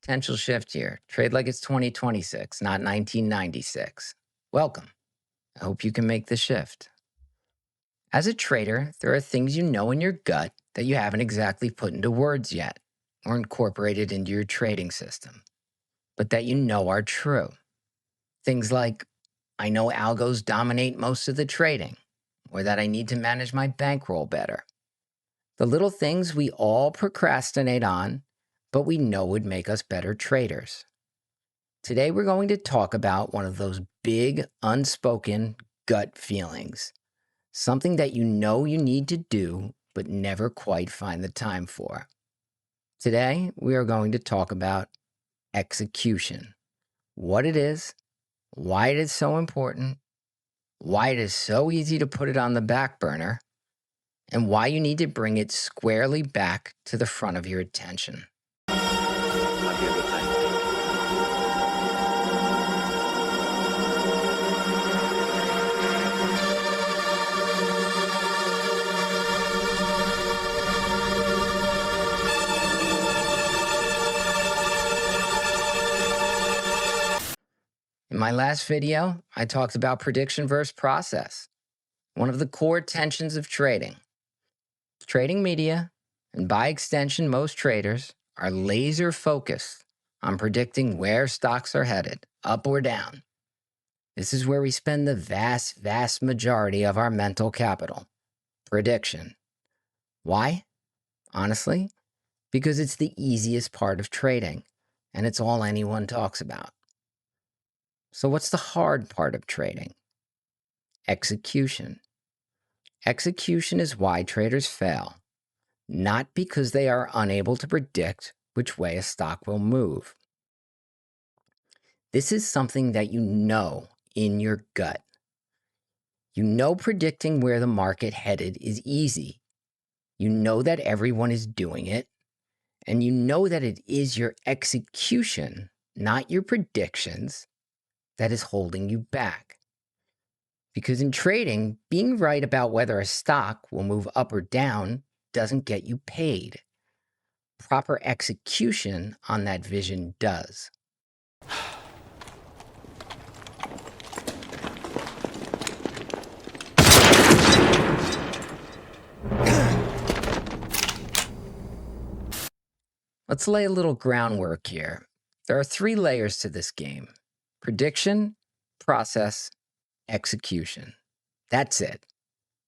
Potential shift here. Trade like it's 2026, not 1996. Welcome. I hope you can make the shift. As a trader, there are things you know in your gut that you haven't exactly put into words yet or incorporated into your trading system, but that you know are true. Things like, I know algos dominate most of the trading, or that I need to manage my bankroll better. The little things we all procrastinate on, but we know would make us better traders. Today, we're going to talk about one of those big, unspoken gut feelings, something that you know you need to do, but never quite find the time for. Today, we are going to talk about execution, what it is, why it is so important, why it is so easy to put it on the back burner, and why you need to bring it squarely back to the front of your attention. Might be a good thing. In my last video, I talked about prediction versus process, one of the core tensions of trading. Trading media, and by extension, most traders, are laser focused on predicting where stocks are headed, up or down. This is where we spend the vast majority of our mental capital. Prediction. Why? Honestly, because it's the easiest part of trading, and it's all anyone talks about. So what's the hard part of trading? Execution. Execution is why traders fail, not because they are unable to predict which way a stock will move. This is something that you know in your gut. You know predicting where the market headed is easy. You know that everyone is doing it, and you know that it is your execution, not your predictions, that is holding you back. Because in trading, being right about whether a stock will move up or down doesn't get you paid. Proper execution on that vision does. Let's lay a little groundwork here. There are 3 layers to this game: prediction, process, execution. That's it.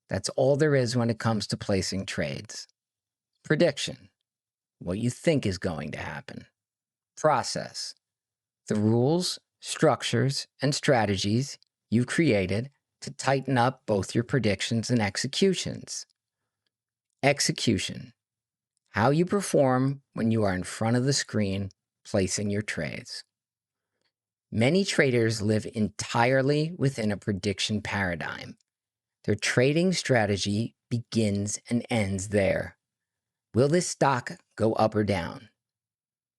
That's all there is when it comes to placing trades. Prediction, what you think is going to happen. Process, the rules, structures, and strategies you've created to tighten up both your predictions and executions. Execution, how you perform when you are in front of the screen placing your trades. Many traders live entirely within a prediction paradigm. Their trading strategy begins and ends there. Will this stock go up or down?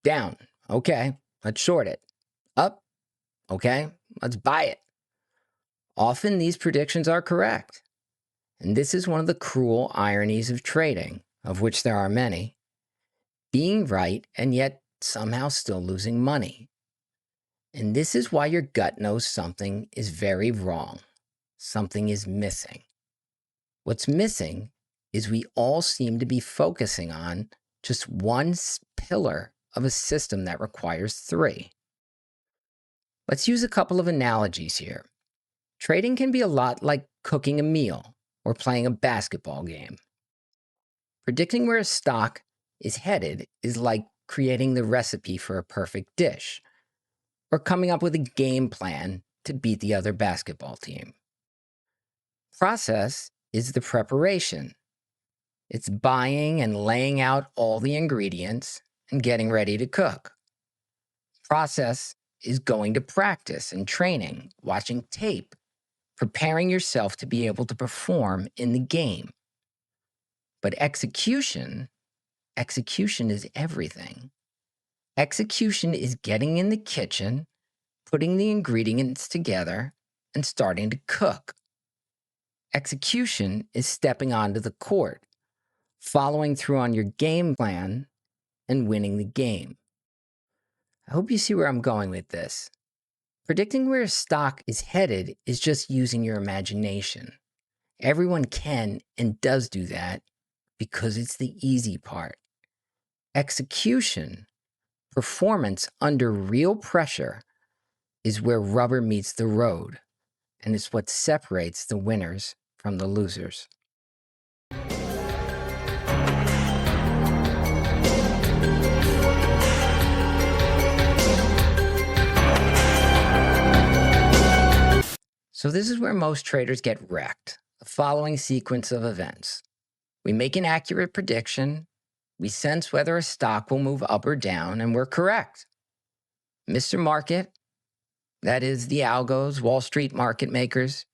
Down. Okay, let's short it. Up. Okay, let's buy it. Often these predictions are correct. And this is one of the cruel ironies of trading, of which there are many. Being right and yet somehow still losing money. And this is why your gut knows something is very wrong. Something is missing. What's missing is we all seem to be focusing on just one pillar of a system that requires 3. Let's use a couple of analogies here. Trading can be a lot like cooking a meal or playing a basketball game. Predicting where a stock is headed is like creating the recipe for a perfect dish, or coming up with a game plan to beat the other basketball team. Process is the preparation. It's buying and laying out all the ingredients and getting ready to cook. Process is going to practice and training, watching tape, preparing yourself to be able to perform in the game. But execution is everything. Execution is getting in the kitchen, putting the ingredients together, and starting to cook. Execution is stepping onto the court, following through on your game plan, and winning the game. I hope you see where I'm going with this. Predicting where a stock is headed is just using your imagination. Everyone can and does do that because it's the easy part. Execution, performance under real pressure, is where rubber meets the road, and it's what separates the winners from the losers. So, this is where most traders get wrecked. The following sequence of events: we make an accurate prediction, we sense whether a stock will move up or down, and we're correct. Mr. Market, that is the algos, Wall Street market makers,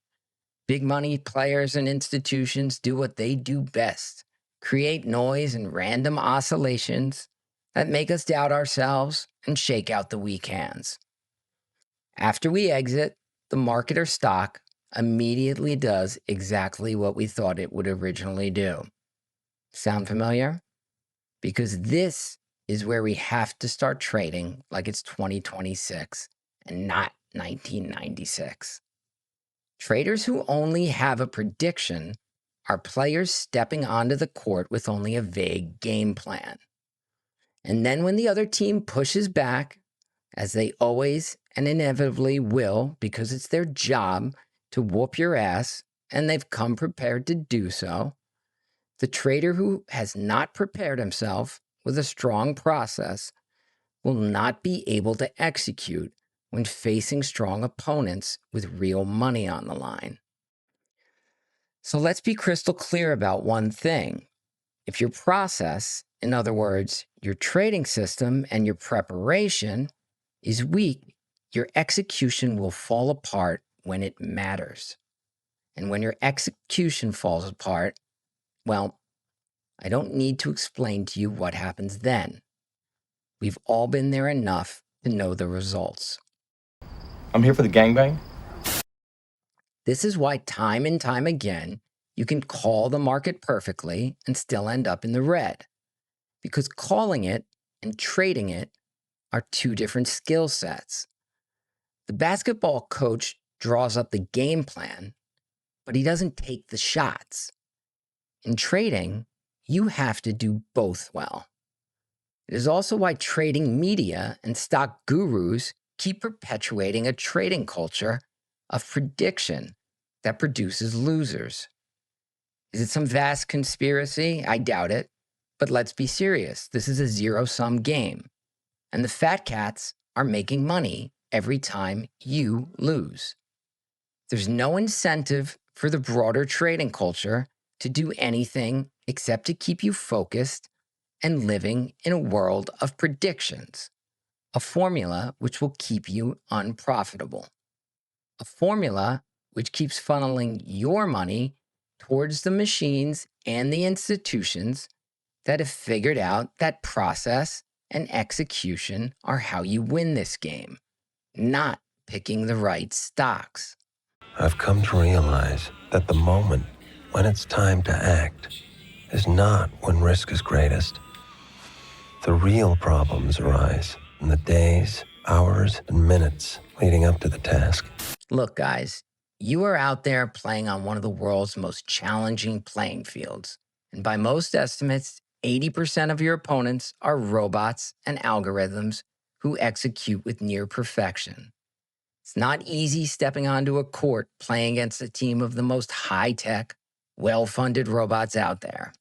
big money players, and institutions do what they do best: create noise and random oscillations that make us doubt ourselves and shake out the weak hands. After we exit, the market or stock immediately does exactly what we thought it would originally do. Sound familiar? Because this is where we have to start trading like it's 2026 and not 1996. Traders who only have a prediction are players stepping onto the court with only a vague game plan. And then when the other team pushes back, as they always and inevitably will, because it's their job to whoop your ass, and they've come prepared to do so, the trader who has not prepared himself with a strong process will not be able to execute when facing strong opponents with real money on the line. So let's be crystal clear about one thing. If your process, in other words, your trading system and your preparation, is weak, your execution will fall apart when it matters. And when your execution falls apart, well, I don't need to explain to you what happens then. We've all been there enough to know the results. I'm here for the gangbang. This is why time and time again, you can call the market perfectly and still end up in the red. Because calling it and trading it are two different skill sets. The basketball coach draws up the game plan, but he doesn't take the shots. In trading, you have to do both well. It is also why trading media and stock gurus keep perpetuating a trading culture of prediction that produces losers. Is it some vast conspiracy? I doubt it. But let's be serious. This is a zero-sum game. And the fat cats are making money every time you lose. There's no incentive for the broader trading culture to do anything except to keep you focused and living in a world of predictions, a formula which will keep you unprofitable, a formula which keeps funneling your money towards the machines and the institutions that have figured out that process and execution are how you win this game, not picking the right stocks. I've come to realize that the moment when it's time to act is not when risk is greatest. The real problems arise in the days, hours, and minutes leading up to the task. Look, guys, you are out there playing on one of the world's most challenging playing fields. And by most estimates, 80% of your opponents are robots and algorithms who execute with near perfection. It's not easy stepping onto a court playing against a team of the most high-tech, well-funded robots out there.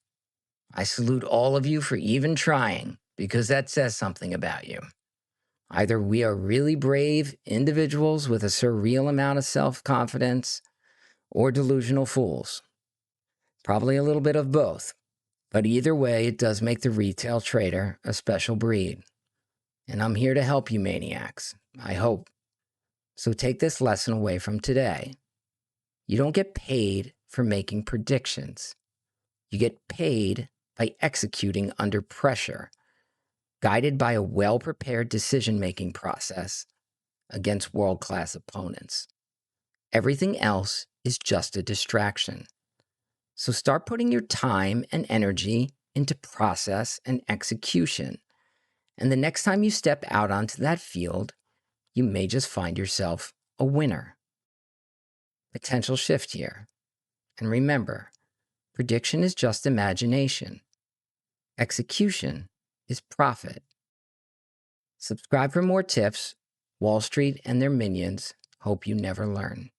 I salute all of you for even trying, because that says something about you. Either we are really brave individuals with a surreal amount of self-confidence, or delusional fools. Probably a little bit of both. But either way, it does make the retail trader a special breed. And I'm here to help you maniacs, I hope. So take this lesson away from today. You don't get paid for making predictions. You get paid by executing under pressure, guided by a well-prepared decision-making process against world-class opponents. Everything else is just a distraction. So start putting your time and energy into process and execution, And the next time you step out onto that field, you may just find yourself a winner. Potential shift here. And remember, prediction is just imagination. Execution is profit. Subscribe for more tips. Wall Street and their minions hope you never learn.